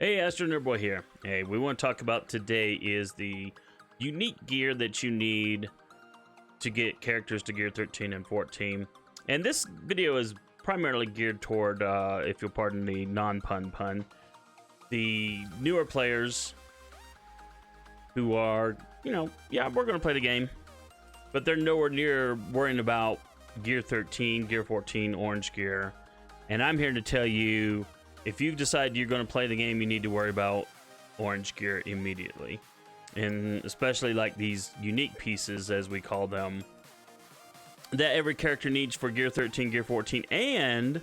Hey, AstroNerdBoy here. Hey, we want to talk about today is the unique gear that you need to get characters to gear 13 and 14. And this video is primarily geared toward, if you'll pardon the non-pun, the newer players who are, yeah, we're going to play the game, but they're nowhere near worrying about gear 13, gear 14, orange gear. And I'm here to tell you, if you've decided you're going to play the game, you need to worry about orange gear immediately. And especially like these unique pieces, as we call them, that every character needs for gear 13, gear 14, and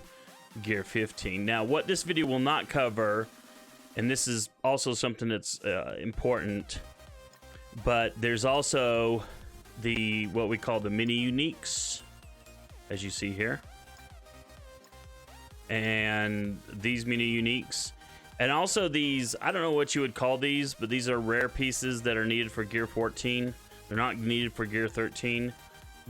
gear 15. Now, what this video will not cover, and this is also something that's important, but there's also what we call the mini uniques, as you see here. And these mini uniques, and also these, I don't know what you would call these, but these are rare pieces that are needed for gear 14. They're not needed for gear 13,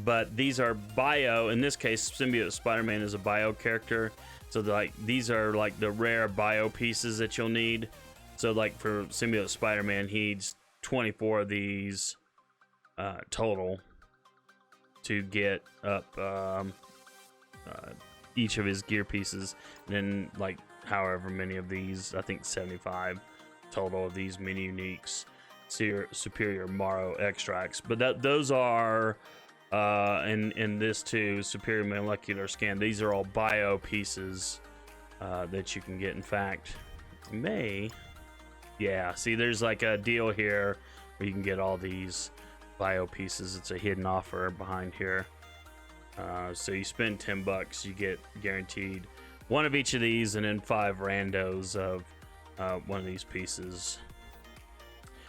but these are bio. In this case, Symbiote SpiderMan is a bio character, so these are like the rare bio pieces that you'll need. So like for Symbiote SpiderMan, he needs 24 of these total to get up each of his gear pieces, and then like however many of these, I think 75 total of these mini uniques, superior Morrow extracts. But those are in this too, superior molecular scan, these are all bio pieces that you can get. In fact, yeah, see, there's like a deal here where you can get all these bio pieces. It's a hidden offer behind here. So you spend $10, you get guaranteed one of each of these, and then 5 randos of one of these pieces.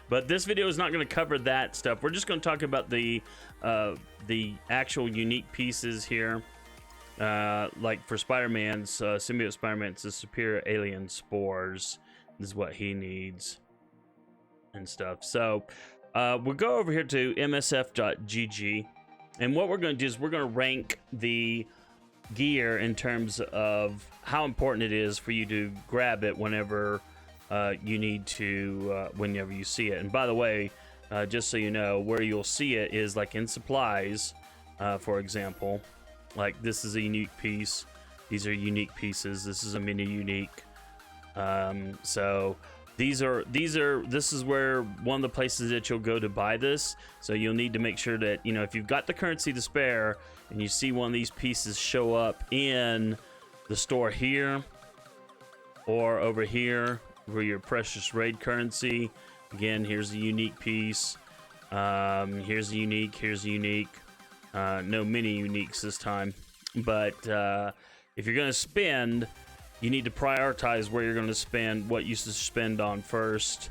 But this video is not going to cover that stuff. We're just going to talk about the actual unique pieces here. Like for Spider-Man's Symbiote Spider-Man, it's the superior alien spores. This is what he needs and stuff. So we'll go over here to msf.gg. And what we're going to do is we're going to rank the gear in terms of how important it is for you to grab it whenever you need to, whenever you see it. And by the way, just so you know, where you'll see it is like in supplies, for example. Like this is a unique piece. These are unique pieces. This is a mini unique. So this is where one of the places that you'll go to buy this. So you'll need to make sure that, if you've got the currency to spare and you see one of these pieces show up in the store here or over here for your precious raid currency. Again, here's a unique piece. Here's a unique, here's a unique. No mini uniques this time. But if you're going to spend, you need to prioritize where you're going to spend, what you should spend on first,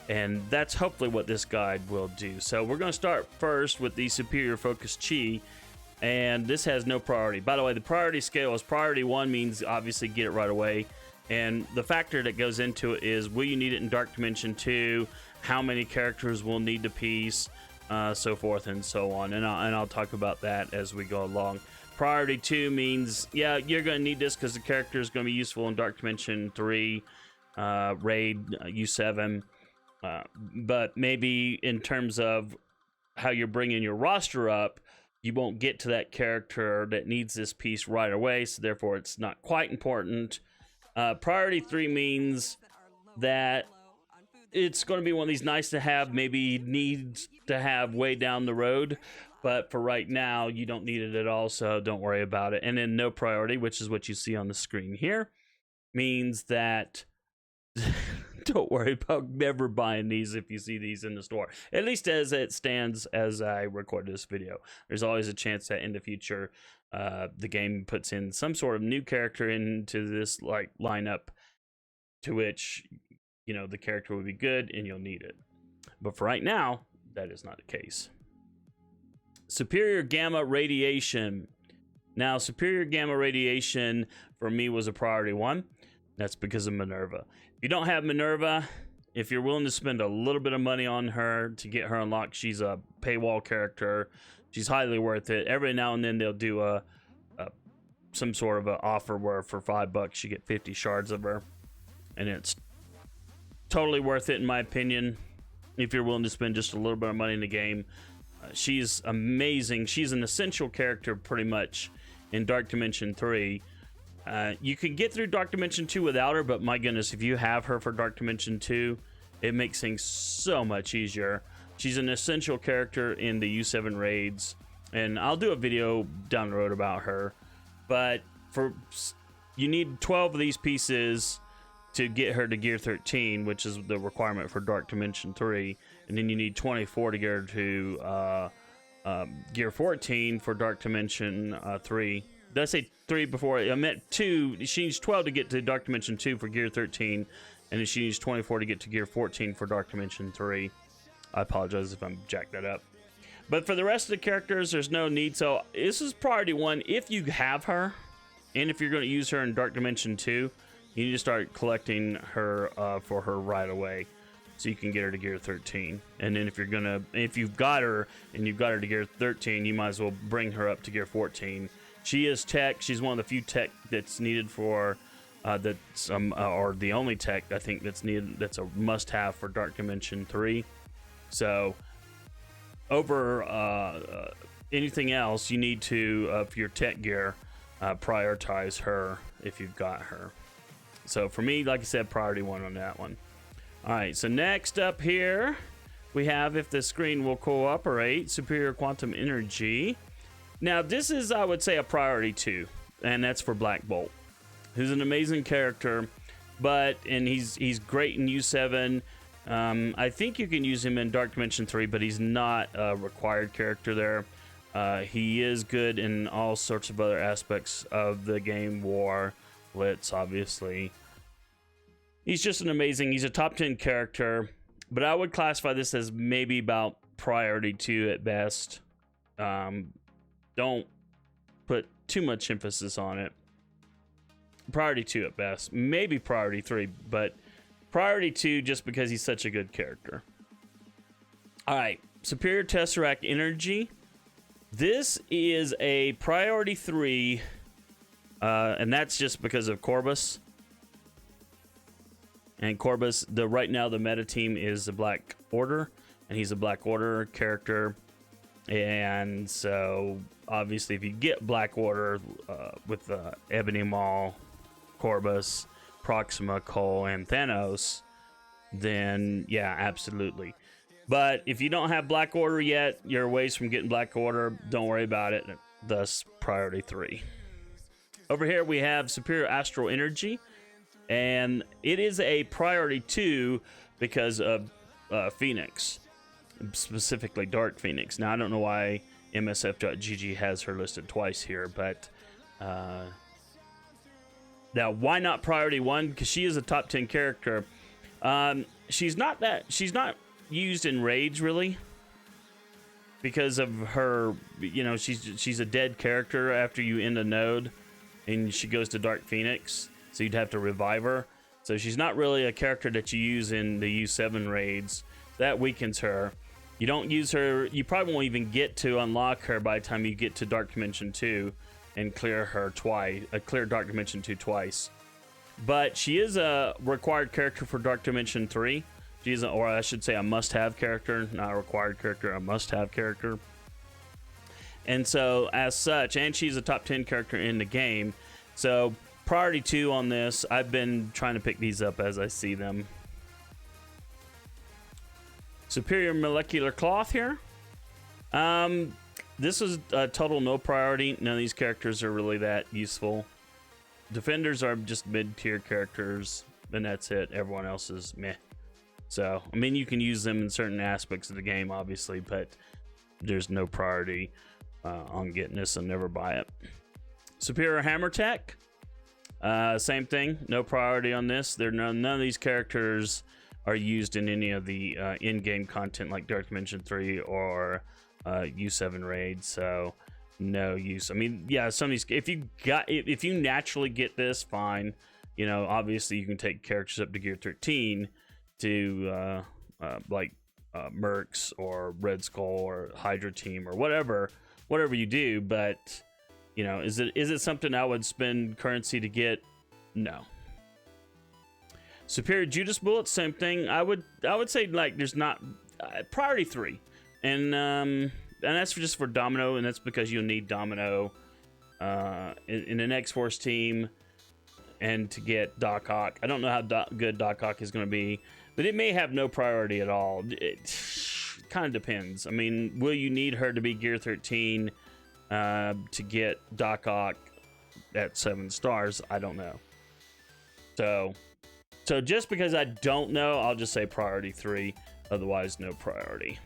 and that's hopefully what this guide will do. So we're going to start first with the superior focus chi, and this has no priority. By the way, the priority scale is priority 1 means obviously get it right away, and the factor that goes into it is will you need it in Dark Dimension 2, how many characters will need the piece, so forth and so on, and I'll talk about that as we go along. Priority 2 means, yeah, you're going to need this because the character is going to be useful in Dark Dimension 3, Raid, U7. But maybe in terms of how you're bringing your roster up, you won't get to that character that needs this piece right away, so therefore it's not quite important. Priority 3 means that it's going to be one of these nice to have, maybe needs to have way down the road. But for right now, you don't need it at all, so don't worry about it. And then no priority, which is what you see on the screen here, means that don't worry about never buying these if you see these in the store. At least as it stands as I record this video. There's always a chance that in the future, the game puts in some sort of new character into this like lineup to which, the character would be good and you'll need it. But for right now, that is not the case. Superior gamma radiation. Now, superior gamma radiation for me was a priority 1. That's because of Minerva. If you don't have Minerva, if you're willing to spend a little bit of money on her to get her unlocked, she's a paywall character. She's highly worth it. Every now and then they'll do some sort of an offer where for $5 you get 50 shards of her, and it's totally worth it in my opinion. If you're willing to spend just a little bit of money in the game, she's amazing. She's an essential character pretty much in Dark Dimension 3. You can get through Dark Dimension 2 without her, but my goodness, if you have her for Dark Dimension 2, it makes things so much easier. She's an essential character in the U7 raids, and I'll do a video down the road about her. But you need 12 of these pieces to get her to Gear 13, which is the requirement for Dark Dimension 3, and then you need 24 to get her to Gear 14 for Dark Dimension 3. Did I say 3 before? I meant 2. She needs 12 to get to Dark Dimension 2 for Gear 13, and then she needs 24 to get to Gear 14 for Dark Dimension 3. I apologize if I'm jacked that up. But for the rest of the characters, there's no need. So this is priority 1 if you have her, and if you're going to use her in Dark Dimension 2, you need to start collecting her for her right away, so you can get her to Gear 13. And then if you've got her and you've got her to Gear 13, you might as well bring her up to Gear 14. She is tech. She's one of the few tech that's needed for or the only tech I think that's needed. That's a must-have for Dark Dimension 3. So over anything else, you need to for your tech gear prioritize her if you've got her. So for me, like I said, priority 1 on that one. All right, so next up here, we have if the screen will cooperate, superior quantum energy. Now, this is, I would say, a priority 2, and that's for Black Bolt, who's an amazing character, and he's great in U7. I think you can use him in Dark Dimension 3, but he's not a required character there. He is good in all sorts of other aspects of the game. War, Blitz, obviously. He's just he's a top 10 character, but I would classify this as maybe about priority 2 at best. Don't put too much emphasis on it. Priority 2 at best, maybe priority 3, but priority 2 just because he's such a good character. All right, superior Tesseract energy. This is a priority 3, and that's just because of Corbus. And Corbus, right now the meta team is the Black Order, and he's a Black Order character. And so obviously if you get Black Order with Ebony Maw, Corbus, Proxima, Cole, and Thanos, then yeah, absolutely. But if you don't have Black Order yet, you're a ways from getting Black Order. Don't worry about it. Thus, priority 3. Over here we have superior astral energy, and it is a priority 2 because of Phoenix, specifically Dark Phoenix. Now I don't know why MSF.GG has her listed twice here, but now why not priority 1? Because she is a top 10 character. She's not used in raids really because of her, she's a dead character after you end a node and she goes to Dark Phoenix, so you'd have to revive her. So she's not really a character that you use in the U7 raids. That weakens her. You don't use her, you probably won't even get to unlock her by the time you get to Dark Dimension 2 and clear her twice, clear Dark Dimension 2 twice. But she is a required character for Dark Dimension 3. She's or I should say a must-have character, not a required character, a must-have character. And so as such, and she's a top 10 character in the game. So priority 2 on this. I've been trying to pick these up as I see them. Superior molecular cloth here. This is a total no priority. None of these characters are really that useful. Defenders are just mid-tier characters, and that's it. Everyone else is meh. So, I mean, you can use them in certain aspects of the game, obviously, but there's no priority on getting this, and never buy it. Superior hammer tech. Same thing. No priority on this. None of these characters are used in any of the in-game content like Dark Dimension 3 or U7 raids, so no use. I mean, yeah, some of these, if you naturally get this, fine. Obviously you can take characters up to Gear 13 to like Mercs or Red Skull or Hydra Team or whatever you do, but is it something I would spend currency to get? No. Superior Judas bullets, same thing. I would say like there's not priority 3, and that's just for Domino, and that's because you'll need Domino in an X-Force team, and to get Doc Ock. I don't know how good Doc Ock is going to be, but it may have no priority at all. It kind of depends. I mean, will you need her to be Gear 13 to get Doc Ock at 7 stars? I don't know. So just because I don't know, I'll just say priority 3. Otherwise, no priority.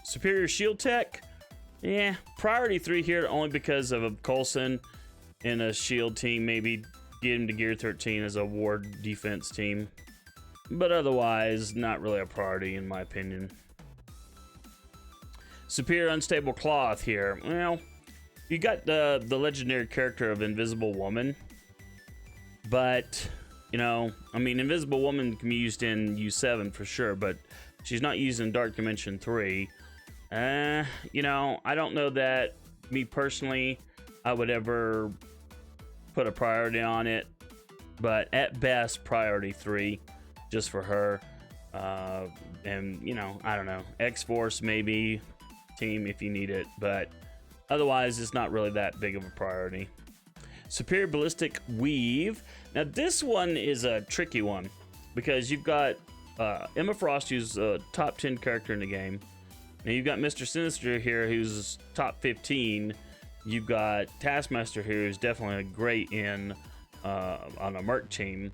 Superior Shield Tech, yeah, priority 3 here only because of a Coulson in a shield team. Maybe get him to Gear 13 as a ward defense team. But otherwise, not really a priority in my opinion. Superior Unstable Cloth here. Well, you got the legendary character of Invisible Woman. But, you know, I mean, Invisible Woman can be used in U7 for sure, but she's not used in Dark Dimension 3. You know, I don't know that me personally, I would ever put a priority on it, but at best, priority 3 just for her. And, you know, I don't know, X-Force maybe team if you need it, but otherwise, it's not really that big of a priority. Superior Ballistic Weave. Now, this one is a tricky one because you've got Emma Frost, who's a top 10 character in the game. Now, you've got Mr. Sinister here, who's top 15. You've got Taskmaster here, who's definitely great in on a Merc team.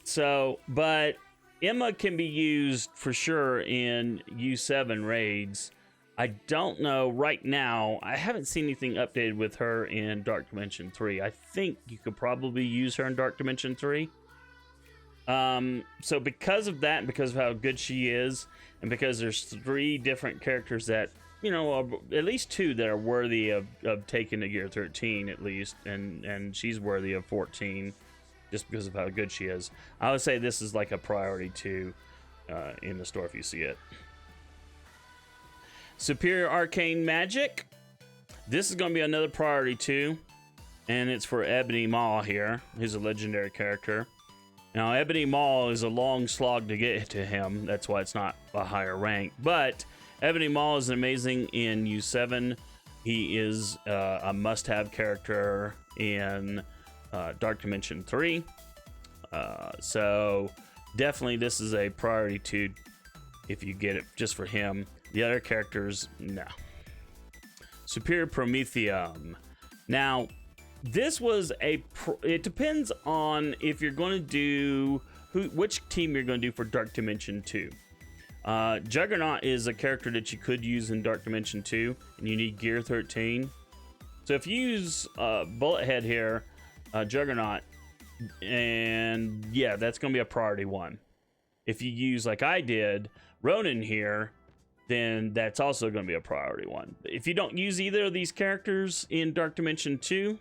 So, but Emma can be used for sure in U7 raids. I don't know right now. I haven't seen anything updated with her in Dark Dimension 3. I think you could probably use her in Dark Dimension 3. So because of that, and because of how good she is, and because there's 3 different characters that, you know, at least 2 that are worthy of taking to Gear 13 at least, and she's worthy of 14 just because of how good she is. I would say this is like a priority 2 in the store if you see it. Superior Arcane Magic. This is going to be another priority 2, and it's for Ebony Maw here, who's a legendary character. Now, Ebony Maw is a long slog to get to him. That's why it's not a higher rank. But Ebony Maw is amazing in U7. He is a must-have character in Dark Dimension 3. So definitely this is a priority 2 if you get it just for him. The other characters, no. Superior Prometheum. Now, this was it depends on if you're going to do which team you're going to do for Dark Dimension 2. Juggernaut is a character that you could use in Dark Dimension 2, and you need Gear 13. So if you use Bullethead here, Juggernaut, and yeah, that's going to be a priority 1. If you use, like I did, Ronin here, then that's also going to be a priority 1. If you don't use either of these characters in Dark Dimension 2,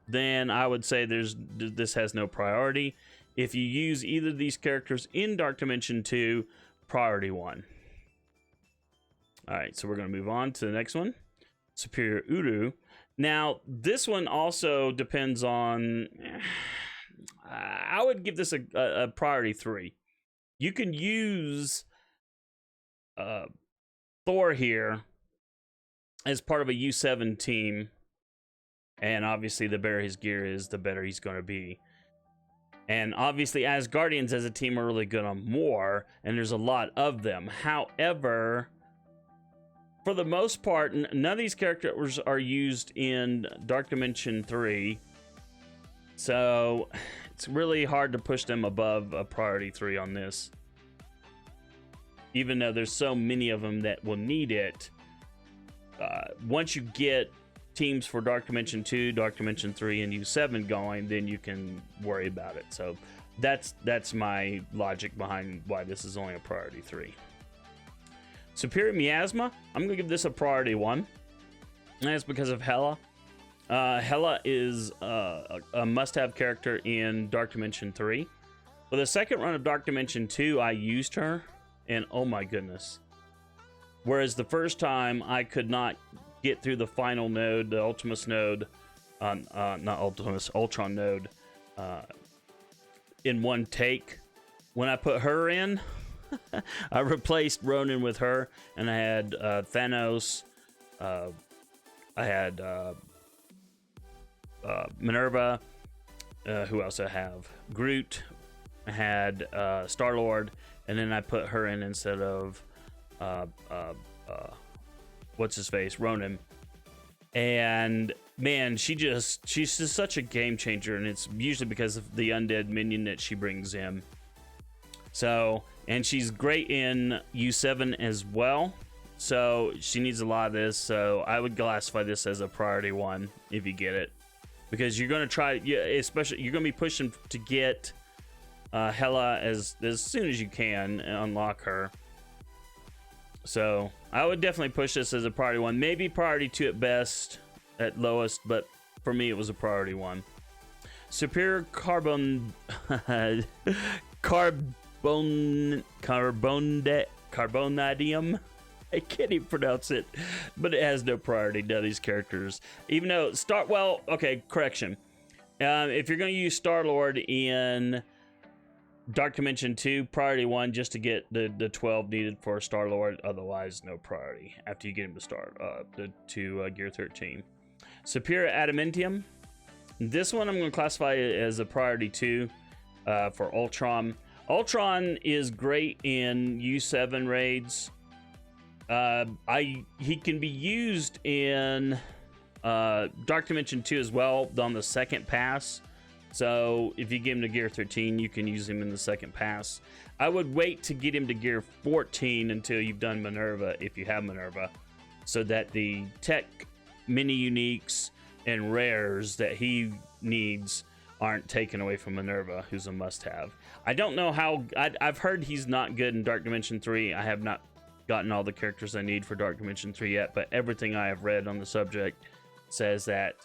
then I would say this has no priority. If you use either of these characters in Dark Dimension 2, priority 1. All right, so we're going to move on to the next one. Superior Urug. Now, this one also depends on... I would give this a priority 3. You can use Thor here as part of a U7 team, and obviously the better his gear is, the better he's going to be. And obviously Asgardians as a team are really good on more, and there's a lot of them. However, for the most part, none of these characters are used in Dark Dimension 3, so it's really hard to push them above a priority 3 on this. Even though there's so many of them that will need it, once you get teams for Dark Dimension 2, Dark Dimension 3, and U7 going, then you can worry about it. So that's my logic behind why this is only a priority 3. Superior Miasma, I'm going to give this a priority 1. And that's because of Hela. Hela is a must-have character in Dark Dimension 3. For the second run of Dark Dimension 2, I used her, and oh my goodness. Whereas the first time, I could not get through the final node, the Ultimus node, not Ultimus, Ultron node, in one take. when I put her in, I replaced Ronan with her, and I had Thanos. I had Minerva. Who else I have? Groot. I had Star-Lord, and then I put her in instead of what's his face, Ronan. And man, she's just such a game changer, and it's usually because of the undead minion that she brings in. So, and she's great in U7 as well. So she needs a lot of this. So I would classify this as a priority 1 if you get it, because you're gonna try, yeah, especially you're gonna be pushing to get Hela as soon as you can and unlock her. So I would definitely push this as a priority 1, maybe priority 2 at best, at lowest, but for me it was a priority 1. Superior carbonadium. I can't even pronounce it, but it has no priority, none of these characters. Even though okay, correction. If you're going to use Star-Lord in Dark Dimension 2, priority 1 just to get the 12 needed for Star-Lord, otherwise no priority after you get him to Gear 13. Superior Adamantium. This one I'm going to classify as a priority 2 for Ultron. Ultron is great in U7 raids. He can be used in Dark Dimension 2 as well on the second pass. So if you get him to Gear 13, you can use him in the second pass. I would wait to get him to Gear 14 until you've done Minerva, if you have Minerva, so that the tech, mini uniques, and rares that he needs aren't taken away from Minerva, who's a must-have. I don't know how... I've heard he's not good in Dark Dimension 3. I have not gotten all the characters I need for Dark Dimension 3 yet, but everything I have read on the subject says that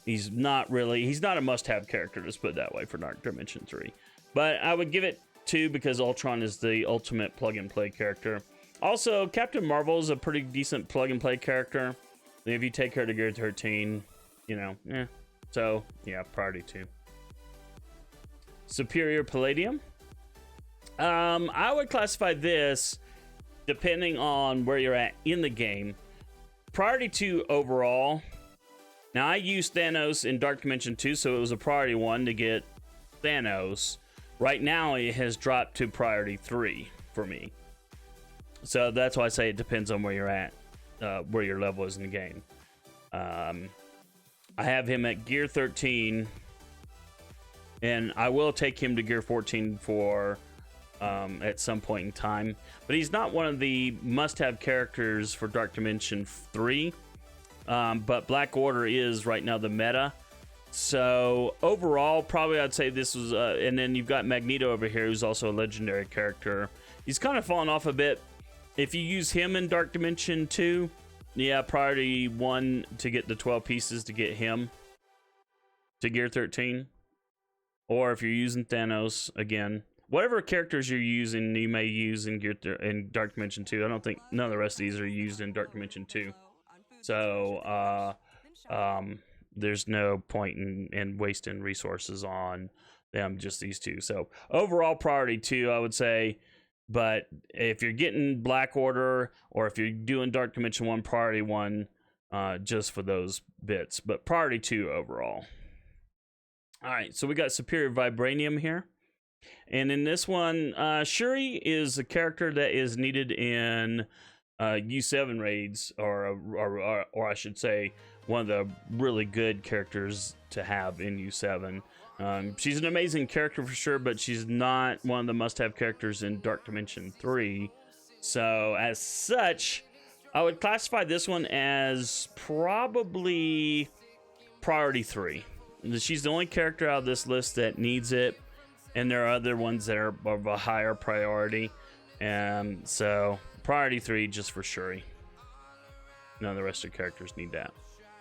he's not a must-have character, let's put it that way, for Dark Dimension 3. But I would give it 2 because Ultron is the ultimate plug-and-play character. Also, Captain Marvel is a pretty decent plug-and-play character. If you take her to Gear 13, you know, So, yeah, priority 2. Superior Palladium. I would classify this, depending on where you're at in the game, priority 2 overall. Now, I used Thanos in Dark Dimension 2, so it was a priority 1 to get Thanos. Right now, it has dropped to priority 3 for me. So that's why I say it depends on where you're at, where your level is in the game. I have him at Gear 13, and I will take him to Gear 14 for at some point in time. But he's not one of the must-have characters for Dark Dimension 3. But Black Order is right now the meta. So overall, probably I'd say this was... and then you've got Magneto over here, who's also a legendary character. He's kind of fallen off a bit. If you use him in Dark Dimension 2, yeah, priority 1 to get the 12 pieces to get him to Gear 13. Or if you're using Thanos, again, whatever characters you're using, you may use in Dark Dimension 2. I don't think none of the rest of these are used in Dark Dimension 2. So, there's no point in wasting resources on them, just these two. So, overall priority 2, I would say. But if you're getting Black Order, or if you're doing Dark Dimension 1, priority 1, just for those bits. But priority 2 overall. Alright, so we got Superior Vibranium here. And in this one, Shuri is a character that is needed in U7 raids, or I should say, one of the really good characters to have in U7. She's an amazing character for sure, but she's not one of the must-have characters in Dark Dimension 3. So, as such, I would classify this one as probably priority 3. She's the only character out of this list that needs it, and there are other ones that are of a higher priority. So, priority 3 just for Shuri. None of the rest of the characters need that.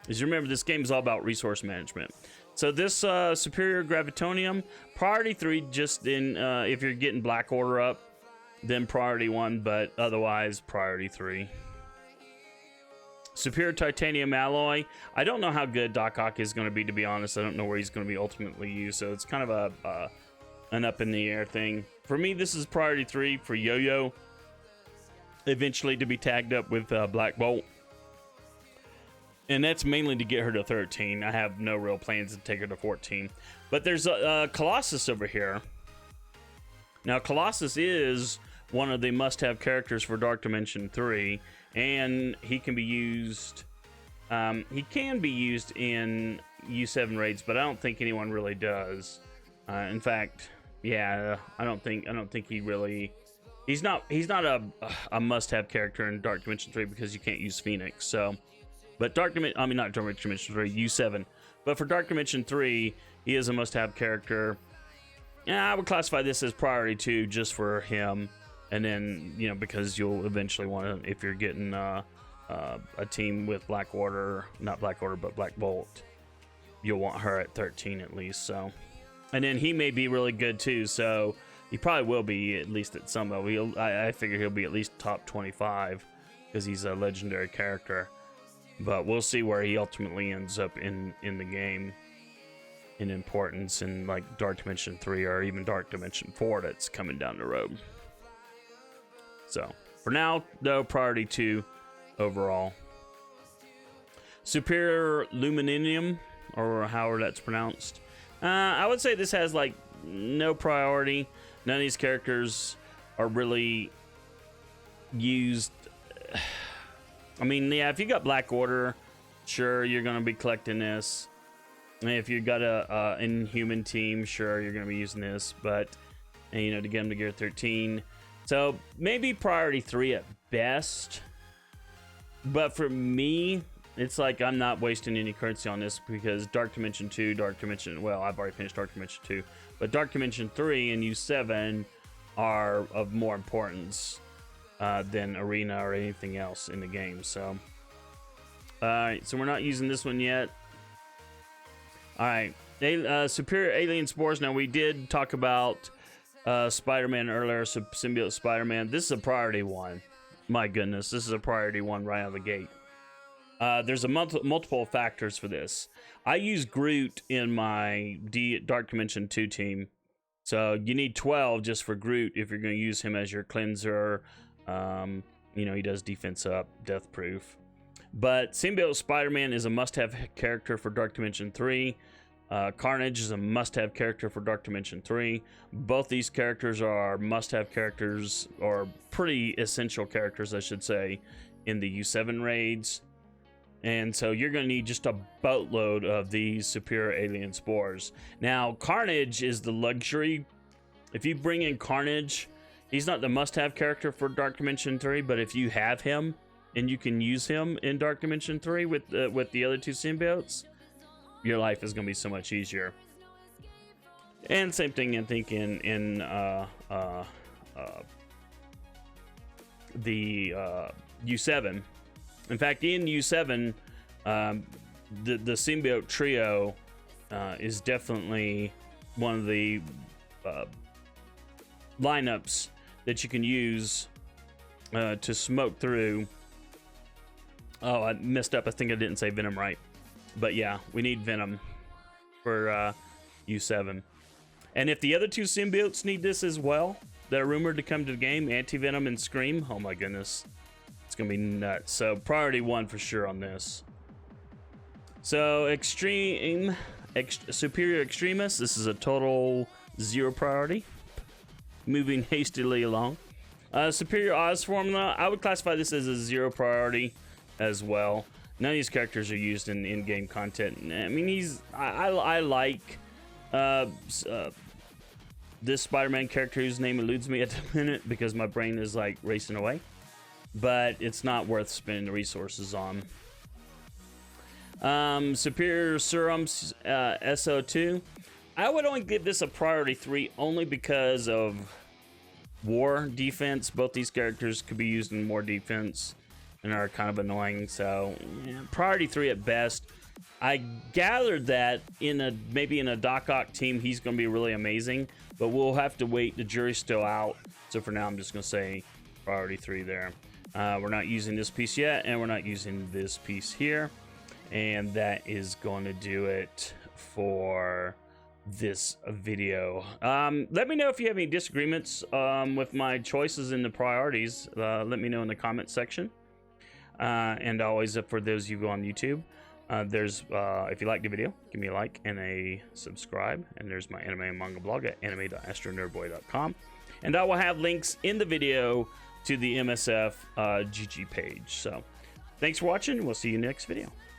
As you remember, this game is all about resource management. So this Superior Gravitonium, priority 3 just in, if you're getting Black Order up, then priority 1, but otherwise priority 3. Superior Titanium Alloy, I don't know how good Doc Ock is going to be honest. I don't know where he's going to be ultimately used, so it's kind of an up in the air thing. for me, this is priority 3 for Yo-Yo. Eventually to be tagged up with Black Bolt. And that's mainly to get her to 13. I have no real plans to take her to 14. But there's Colossus over here. Now, Colossus is one of the must-have characters for Dark Dimension 3. And he can be used... he can be used in U7 raids, but I don't think anyone really does. In fact, yeah, I don't think he really... He's not a must-have character in Dark Dimension 3 because you can't use Phoenix. So... But not Dark Dimension 3, U7. But for Dark Dimension 3, he is a must-have character. Yeah, I would classify this as priority 2 just for him. And then, you know, because you'll eventually want to, if you're getting a team with not Black Order, but Black Bolt, you'll want her at 13 at least. So, and then he may be really good too. So he probably will be at least at some level. I figure he'll be at least top 25 because he's a legendary character. But we'll see where he ultimately ends up in the game in importance in like Dark Dimension 3 or even Dark Dimension 4 that's coming down the road. So for now, though, priority 2 overall. Superior Luminium, or however that's pronounced. I would say this has like no priority. None of these characters are really used. I mean, yeah, if you got Black Order, sure, you're going to be collecting this. And if you got a Inhuman team, sure, you're going to be using this. But, and, you know, to get them to gear 13. So, maybe priority 3 at best. But for me, it's like I'm not wasting any currency on this because Dark Dimension 2, well, I've already finished Dark Dimension 2. But Dark Dimension 3 and U7 are of more importance than Arena or anything else in the game. So, alright, so we're not using this one yet. Alright, Superior Alien Spores. Now, we did talk about SpiderMan earlier, Symbiote SpiderMan. This is a priority 1. My goodness, this is a priority 1 right out of the gate. There's multiple factors for this. I use Groot in my Dark Dimension 2 team. So, you need 12 just for Groot if you're going to use him as your cleanser. You know, he does defense up, death proof. But Symbiote Spider-Man is a must-have character for Dark Dimension 3. Carnage is a must-have character for Dark Dimension 3. Both these characters are must-have characters, or pretty essential characters, I should say, in the U7 raids. And so you're going to need just a boatload of these Superior Alien Spores. Now, Carnage is the luxury. If you bring in Carnage... He's not the must-have character for Dark Dimension 3, but if you have him and you can use him in Dark Dimension 3 with the other 2 symbiotes, your life is going to be so much easier. And same thing, I think, in the U7. In fact, in U7, the symbiote trio is definitely one of the lineups that you can use to smoke through. Oh, I messed up. I think I didn't say Venom right. But yeah, we need Venom for U7. And if the other 2 symbiotes need this as well, that are rumored to come to the game, Anti-Venom and Scream, oh my goodness. It's going to be nuts. So priority 1 for sure on this. So Superior Extremis, this is a total 0 priority. Moving hastily along. Superior Oz Formula, I would classify this as a 0 priority as well. None of these characters are used in in-game content. I mean, I like this Spider-Man character whose name eludes me at the minute because my brain is like racing away. But it's not worth spending the resources on. Superior Serums SO2. I would only give this a priority 3 only because of war defense. Both these characters could be used in more defense and are kind of annoying. So yeah, priority 3 at best. I gathered that maybe in a Doc Ock team he's going to be really amazing, but we'll have to wait. The jury's still out. So for now I'm just going to say priority 3 there. We're not using this piece yet, and we're not using this piece here. And that is going to do it for this video. Let me know if you have any disagreements with my choices in the priorities. Let me know in the comment section. And always, for those of you on YouTube, if you like the video, give me a like and a subscribe. And there's my anime and manga blog at anime.astronerdboy.com. And I will have links in the video to the MSF GG page. So thanks for watching. We'll see you next video.